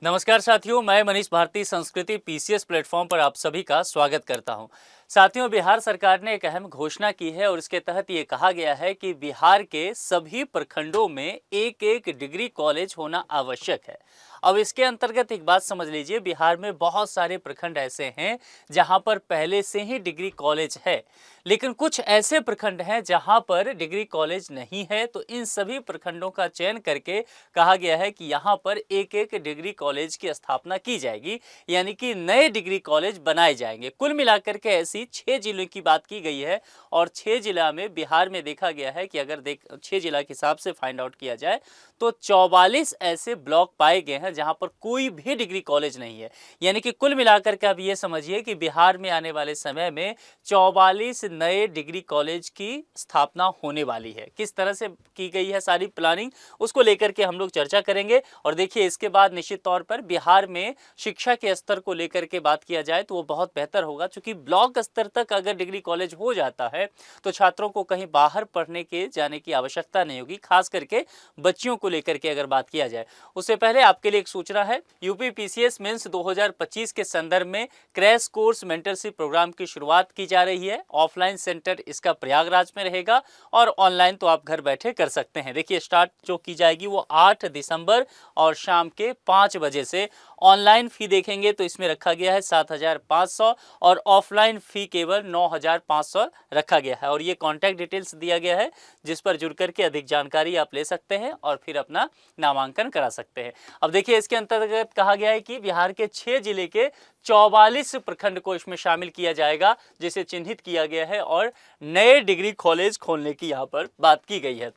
नमस्कार साथियों, मैं मनीष भारती संस्कृति पीसीएस प्लेटफॉर्म पर आप सभी का स्वागत करता हूं। साथियों, बिहार सरकार ने एक अहम घोषणा की है और इसके तहत ये कहा गया है कि बिहार के सभी प्रखंडों में एक एक डिग्री कॉलेज होना आवश्यक है। अब इसके अंतर्गत एक बात समझ लीजिए, बिहार में बहुत सारे प्रखंड ऐसे हैं जहां पर पहले से ही डिग्री कॉलेज है, लेकिन कुछ ऐसे प्रखंड हैं जहां पर डिग्री कॉलेज नहीं है। तो इन सभी प्रखंडों का चयन करके कहा गया है कि यहां पर एक एक डिग्री कॉलेज की स्थापना की जाएगी, यानी कि नए डिग्री कॉलेज बनाए जाएंगे। कुल मिलाकर के ऐसी 6 जिलों की बात की गई है और 6 जिला में बिहार में देखा गया है कि अगर 6 जिला के हिसाब से फाइंड आउट किया जाए तो 44 ऐसे ब्लॉक पाए गए हैं जहां पर कोई भी डिग्री कॉलेज नहीं है। यानी कि कुल मिलाकर के आप ये समझिए कि बिहार में आने वाले समय में 44 नए डिग्री कॉलेज की स्थापना होने वाली है। किस तरह से की गई है सारी प्लानिंग, उसको लेकर के हम लोग चर्चा करेंगे। और देखिए, इसके बाद निश्चित तौर पर बिहार में शिक्षा के स्तर को लेकर के बात किया जाए तो वो बहुत बेहतर होगा, क्योंकि ब्लॉक स्तर तक अगर डिग्री कॉलेज हो जाता है तो छात्रों को कहीं बाहर पढ़ने के जाने की आवश्यकता नहीं होगी, खास करके बच्चियों को लेकर के अगर बात किया जाए। उससे पहले आपके लिए एक सूचना है, यूपी पीसीएस मेंस 2025 के संदर्भ में क्रैश कोर्स मेंटरशिप प्रोग्राम की शुरुआत की जा रही है। ऑफलाइन सेंटर इसका प्रयागराज में रहेगा और ऑनलाइन तो आप घर बैठे कर सकते हैं। देखिए, स्टार्ट जो की जाएगी वो 8 दिसंबर और शाम के 5 बजे से। ऑनलाइन फी देखेंगे तो इसमें रखा गया है 7,500 और ऑफलाइन फी केवल 9,500 रखा गया है। और ये कॉन्टैक्ट डिटेल्स दिया गया है जिस पर जुड़ करके अधिक जानकारी आप ले सकते हैं और फिर अपना नामांकन करा सकते हैं। अब देखिए, इसके अंतर्गत कहा गया है कि बिहार के 6 जिले के 44 प्रखंड को इसमें शामिल किया जाएगा, जिसे चिन्हित किया गया है और नए डिग्री कॉलेज खोलने की यहाँ पर बात की गई है।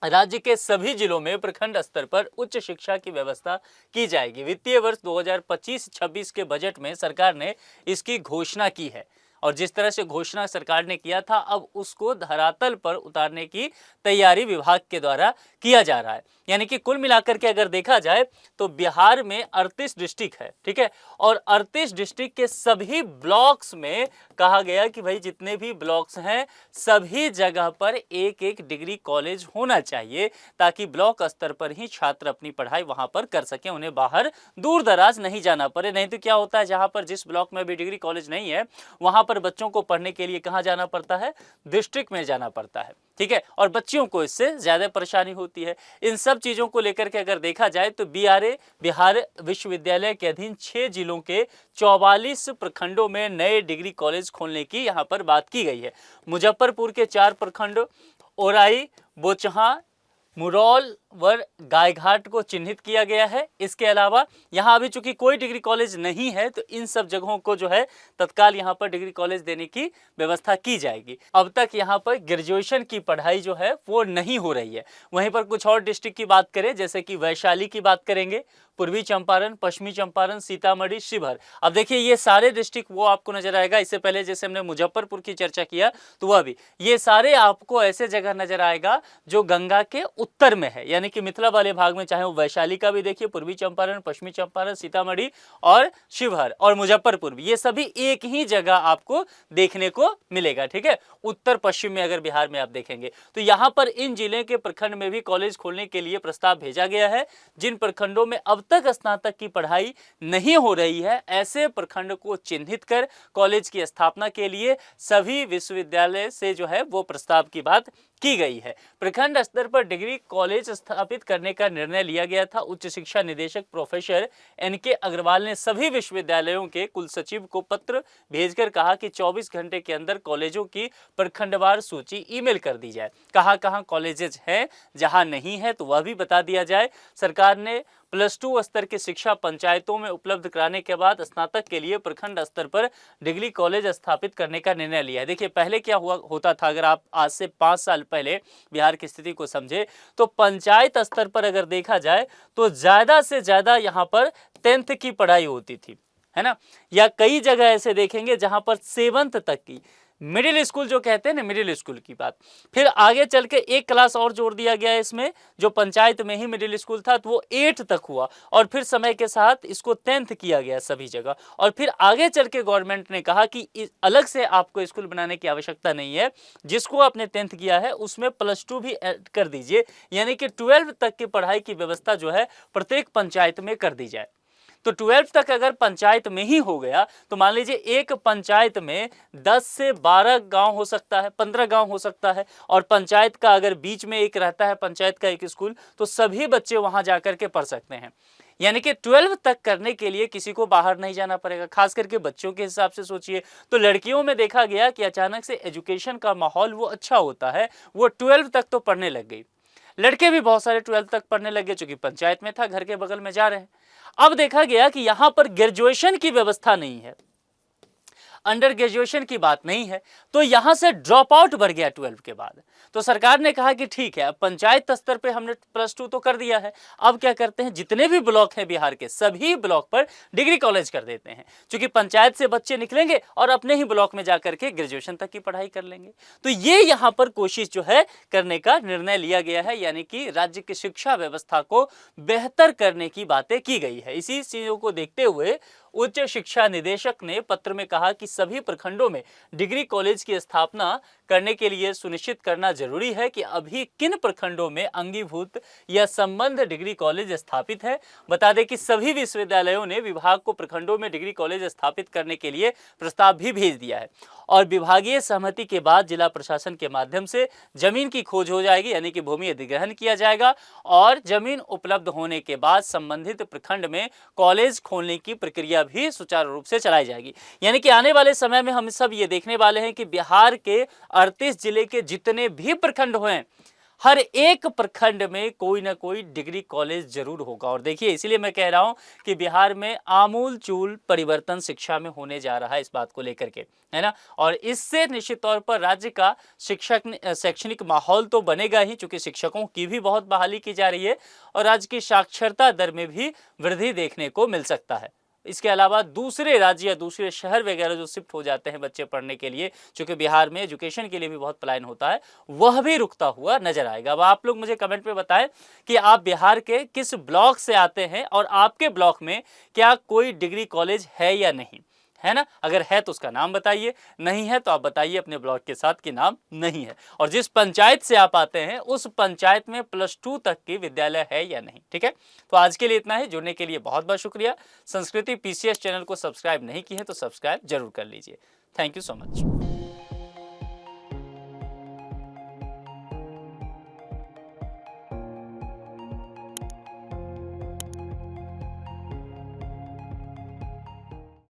राज्य के सभी जिलों में प्रखंड स्तर पर उच्च शिक्षा की व्यवस्था की जाएगी। वित्तीय वर्ष 2025-26 के बजट में सरकार ने इसकी घोषणा की है और जिस तरह से घोषणा सरकार ने किया था, अब उसको धरातल पर उतारने की तैयारी विभाग के द्वारा किया जा रहा है। यानी कि कुल मिलाकर के अगर देखा जाए तो बिहार में 38 डिस्ट्रिक्ट है, ठीक है, और 38 डिस्ट्रिक्ट के सभी ब्लॉक्स में कहा गया कि भाई जितने भी ब्लॉक्स हैं सभी जगह पर एक एक डिग्री कॉलेज होना चाहिए, ताकि ब्लॉक स्तर पर ही छात्र अपनी पढ़ाई वहां पर कर सकें, उन्हें बाहर दूर दराज नहीं जाना पड़े। नहीं तो क्या होता है, जहां पर जिस ब्लॉक में भी डिग्री कॉलेज नहीं है वहां पर बच्चों को पढ़ने के लिए कहां जाना पड़ता है, डिस्ट्रिक्ट में जाना पड़ता है, ठीक है, और बच्चियों को इससे ज्यादा परेशानी होती है। इन सब चीजों को लेकर के अगर देखा जाए तो बीआरए बिहार विश्वविद्यालय के अधीन 6 जिलों के 44 प्रखंडों में नए डिग्री कॉलेज खोलने की यहां पर बात की गई है। मुजफ्फरपुर के 4 प्रखंड ओराई, बोचहा, मुरौल व गायघाट को चिन्हित किया गया है। इसके अलावा यहाँ अभी चूंकि कोई डिग्री कॉलेज नहीं है तो इन सब जगहों को जो है तत्काल यहाँ पर डिग्री कॉलेज देने की व्यवस्था की जाएगी। अब तक यहाँ पर ग्रेजुएशन की पढ़ाई जो है वो नहीं हो रही है। वहीं पर कुछ और डिस्ट्रिक्ट की बात करें, जैसे कि वैशाली की बात करेंगे, पूर्वी चंपारण, पश्चिमी चंपारण, सीतामढ़ी, शिवहर। अब देखिए, ये सारे डिस्ट्रिक्ट वो आपको नजर आएगा। इससे पहले जैसे हमने मुजफ्फरपुर की चर्चा किया तो वह भी, ये सारे आपको ऐसे जगह नजर आएगा जो गंगा के उत्तर में है, यानी कि मिथिला वाले भाग में, चाहे वो वैशाली का भी देखिए, पूर्वी चंपारण, पश्चिमी चंपारण, सीतामढ़ी और शिवहर और मुजफ्फरपुर भी, ये सभी एक ही जगह आपको देखने को मिलेगा, ठीक है। उत्तर पश्चिम में अगर बिहार में आप देखेंगे तो यहाँ पर इन जिले के प्रखंड में भी कॉलेज खोलने के लिए प्रस्ताव भेजा गया है। जिन प्रखंडों में अब तक स्नातक की पढ़ाई नहीं हो रही है, ऐसे प्रखंड को चिन्हित कर कॉलेज की स्थापना के लिए सभी विश्वविद्यालय से जो है वो प्रस्ताव की बात की गई है। प्रखंड स्तर पर डिग्री कॉलेज स्थापित करने का निर्णय लिया गया था। उच्च शिक्षा निदेशक प्रोफेसर एनके अग्रवाल ने सभी विश्वविद्यालयों के कुल सचिव को पत्र भेजकर कहा कि 24 घंटे के अंदर कॉलेजों की प्रखंडवार सूची ईमेल कर दी जाए। कहां कॉलेजेस हैं, जहां नहीं है तो वह भी बता दिया जाए। सरकार ने +2 स्तर की शिक्षा पंचायतों में उपलब्ध कराने के बाद स्नातक के लिए प्रखंड स्तर पर डिग्री कॉलेज स्थापित करने का निर्णय लिया है। देखिए, पहले क्या होता था, अगर आप आज से 5 साल पहले बिहार की स्थिति को समझे तो पंचायत स्तर पर अगर देखा जाए तो ज्यादा से ज्यादा यहाँ पर 10th की पढ़ाई होती थी, है ना, या कई जगह ऐसे देखेंगे जहां पर 7th तक की, मिडिल स्कूल जो कहते हैं ना, मिडिल स्कूल की बात। फिर आगे चल के एक क्लास और जोड़ दिया गया इसमें, जो पंचायत में ही मिडिल स्कूल था तो वो 8 तक हुआ, और फिर समय के साथ इसको 10th किया गया सभी जगह। और फिर आगे चल के गवर्नमेंट ने कहा कि अलग से आपको स्कूल बनाने की आवश्यकता नहीं है, जिसको आपने 10th किया है उसमें +2 भी ऐड कर दीजिए, यानी कि 12 तक की पढ़ाई की व्यवस्था जो है प्रत्येक पंचायत में कर दी जाए। तो 12th तक अगर पंचायत में ही हो गया तो मान लीजिए एक पंचायत में 10 से 12 गांव हो सकता है, 15 गांव हो सकता है, और पंचायत का अगर बीच में एक रहता है पंचायत का एक स्कूल, तो सभी बच्चे वहां जाकर के पढ़ सकते हैं। यानी कि 12 तक करने के लिए किसी को बाहर नहीं जाना पड़ेगा। खास करके बच्चों के हिसाब से सोचिए तो लड़कियों में देखा गया कि अचानक से एजुकेशन का माहौल वो अच्छा होता है, वो 12 तक तो पढ़ने लग गई। लड़के भी बहुत सारे 12 तक पढ़ने लग गए, चूंकि पंचायत में था, घर के बगल में जा रहे हैं। अब देखा गया कि यहां पर ग्रेजुएशन की व्यवस्था नहीं है, अंडर ग्रेजुएशन की बात नहीं है, तो यहां से ड्रॉप आउट बढ़ गया 12 के बाद। तो सरकार ने कहा कि ठीक है, अब पंचायत स्तर पे हमने +2 तो कर दिया है, अब क्या करते हैं, जितने भी ब्लॉक हैं बिहार के सभी ब्लॉक पर डिग्री कॉलेज कर देते हैं, क्योंकि पंचायत से बच्चे निकलेंगे और अपने ही ब्लॉक में जाकर के ग्रेजुएशन तक की पढ़ाई कर लेंगे। तो ये यहाँ पर कोशिश जो है करने का निर्णय लिया गया है, यानी कि राज्य की शिक्षा व्यवस्था को बेहतर करने की बातें की गई है। इसी चीजों को देखते हुए उच्च शिक्षा निदेशक ने पत्र में कहा कि सभी प्रखंडों में डिग्री कॉलेज की स्थापना करने के लिए सुनिश्चित करना जरूरी है कि अभी किन प्रखंडों में अंगीभूत या संबद्ध डिग्री कॉलेज स्थापित है। बता दें कि सभी विश्वविद्यालयों ने विभाग को प्रखंडों में डिग्री कॉलेज स्थापित करने के लिए प्रस्ताव भी भेज दिया है, और विभागीय सहमति के बाद जिला प्रशासन के माध्यम से जमीन की खोज हो जाएगी, यानी कि भूमि अधिग्रहण किया जाएगा, और जमीन उपलब्ध होने के बाद संबंधित प्रखंड में कॉलेज खोलने की प्रक्रिया भी सुचारू रूप से चलाई जाएगी। यानी कि आने वाले समय में हम सब ये देखने वाले हैं कि बिहार के 38 जिले के जितने भी प्रखंड हुए, हर एक प्रखंड में कोई ना कोई डिग्री कॉलेज जरूर होगा। और देखिए, इसीलिए मैं कह रहा हूं कि बिहार में आमूल चूल परिवर्तन शिक्षा में होने जा रहा है, इस बात को लेकर के, है ना। और इससे निश्चित तौर पर राज्य का शैक्षणिक माहौल तो बनेगा ही, चूंकि शिक्षकों की भी बहुत बहाली की जा रही है, और राज्य की साक्षरता दर में भी वृद्धि देखने को मिल सकता है। इसके अलावा दूसरे राज्य या दूसरे शहर वगैरह जो शिफ्ट हो जाते हैं बच्चे पढ़ने के लिए, चूंकि बिहार में एजुकेशन के लिए भी बहुत पलायन होता है, वह भी रुकता हुआ नजर आएगा। अब आप लोग मुझे कमेंट में बताएं कि आप बिहार के किस ब्लॉक से आते हैं और आपके ब्लॉक में क्या कोई डिग्री कॉलेज है या नहीं, है ना। अगर है तो उसका नाम बताइए, नहीं है तो आप बताइए अपने ब्लॉक के साथ कि नाम नहीं है, और जिस पंचायत से आप आते हैं उस पंचायत में +2 तक की विद्यालय है या नहीं। ठीक है, तो आज के लिए इतना ही। जुड़ने के लिए बहुत बहुत शुक्रिया। संस्कृति PCS चैनल को सब्सक्राइब नहीं की है तो सब्सक्राइब जरूर कर लीजिए। Thank you so much.